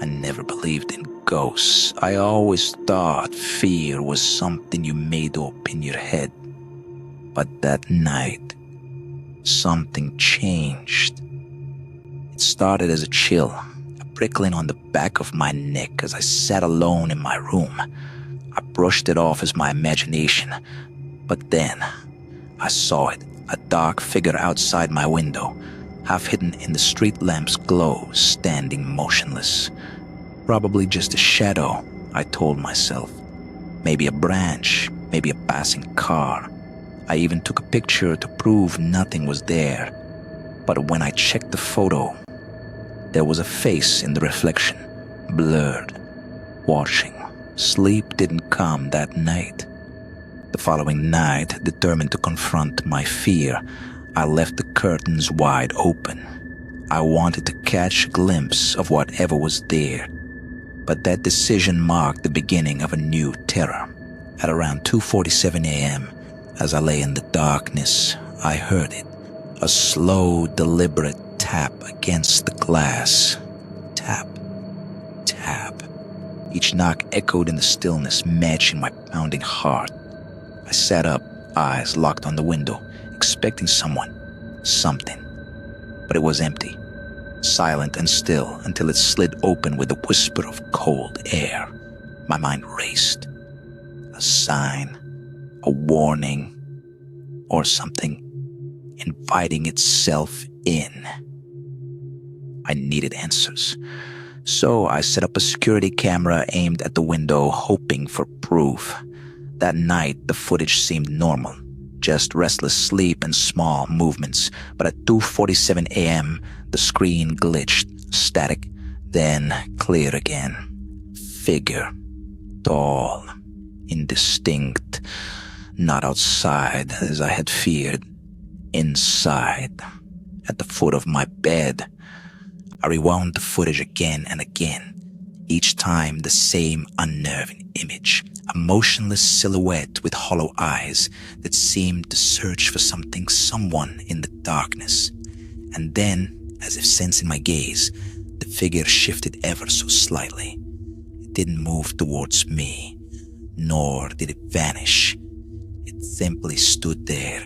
I never believed in ghosts. I always thought fear was something you made up in your head. But that night, something changed. It started as a chill, a prickling on the back of my neck as I sat alone in my room. I brushed it off as my imagination, but then I saw it, a dark figure outside my window, half hidden in the street lamp's glow, standing motionless. Probably just a shadow, I told myself. Maybe a branch, maybe a passing car. I even took a picture to prove nothing was there. But when I checked the photo, there was a face in the reflection, blurred, watching. Sleep didn't come that night. The following night, determined to confront my fear, I left the curtains wide open. I wanted to catch a glimpse of whatever was there. But that decision marked the beginning of a new terror. At around 2:47 a.m., as I lay in the darkness, I heard it. A slow, deliberate tap against the glass. Tap, tap. Each knock echoed in the stillness, matching my pounding heart. I sat up, eyes locked on the window, expecting someone, something. But it was empty. Silent and still until it slid open with a whisper of cold air. My mind raced. A sign, a warning, or something inviting itself in. I needed answers. So I set up a security camera aimed at the window, hoping for proof. That night, the footage seemed normal. Just restless sleep and small movements. But at 2:47 a.m., the screen glitched, static, then clear again. Figure. Tall. Indistinct. Not outside, as I had feared. Inside. At the foot of my bed. I rewound the footage again and again. Each time the same unnerving image. A motionless silhouette with hollow eyes that seemed to search for something, someone in the darkness. And then, as if sensing my gaze, the figure shifted ever so slightly. It didn't move towards me, nor did it vanish. It simply stood there,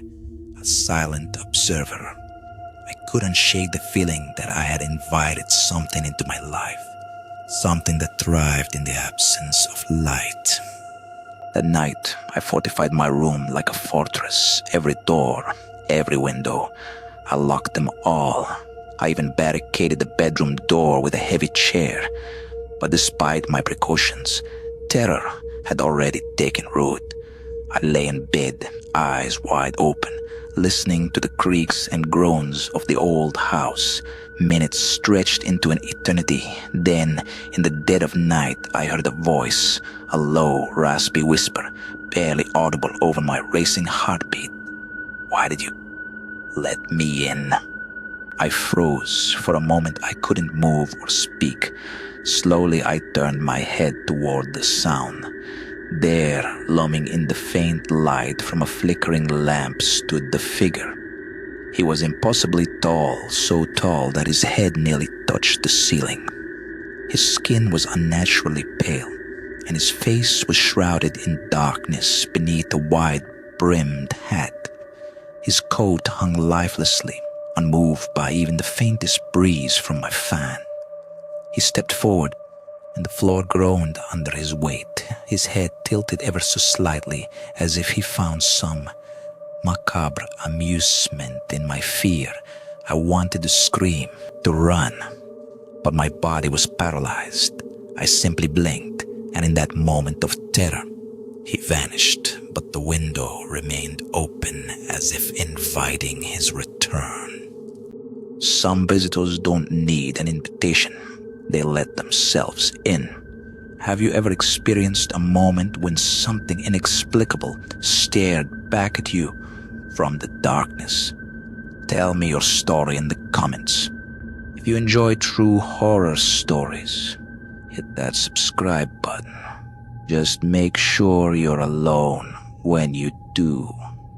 a silent observer. I couldn't shake the feeling that I had invited something into my life, something that thrived in the absence of light. That night, I fortified my room like a fortress. Every door, every window. I locked them all. I even barricaded the bedroom door with a heavy chair. But despite my precautions, terror had already taken root. I lay in bed, eyes wide open, listening to the creaks and groans of the old house. Minutes stretched into an eternity. Then, in the dead of night, I heard a voice, a low, raspy whisper, barely audible over my racing heartbeat. "Why did you let me in?" I froze. For a moment, I couldn't move or speak. Slowly, I turned my head toward the sound. There, looming in the faint light from a flickering lamp, stood the figure. He was impossibly tall, so tall that his head nearly touched the ceiling. His skin was unnaturally pale, and his face was shrouded in darkness beneath a wide-brimmed hat. His coat hung lifelessly, unmoved by even the faintest breeze from my fan. He stepped forward, and the floor groaned under his weight. His head tilted ever so slightly, as if he found some macabre amusement in my fear. I wanted to scream, to run, but my body was paralyzed. I simply blinked, and in that moment of terror, he vanished, but the window remained open as if inviting his return. Some visitors don't need an invitation. They let themselves in. Have you ever experienced a moment when something inexplicable stared back at you from the darkness? Tell me your story in the comments. If you enjoy true horror stories, hit that subscribe button. Just make sure you're alone when you do.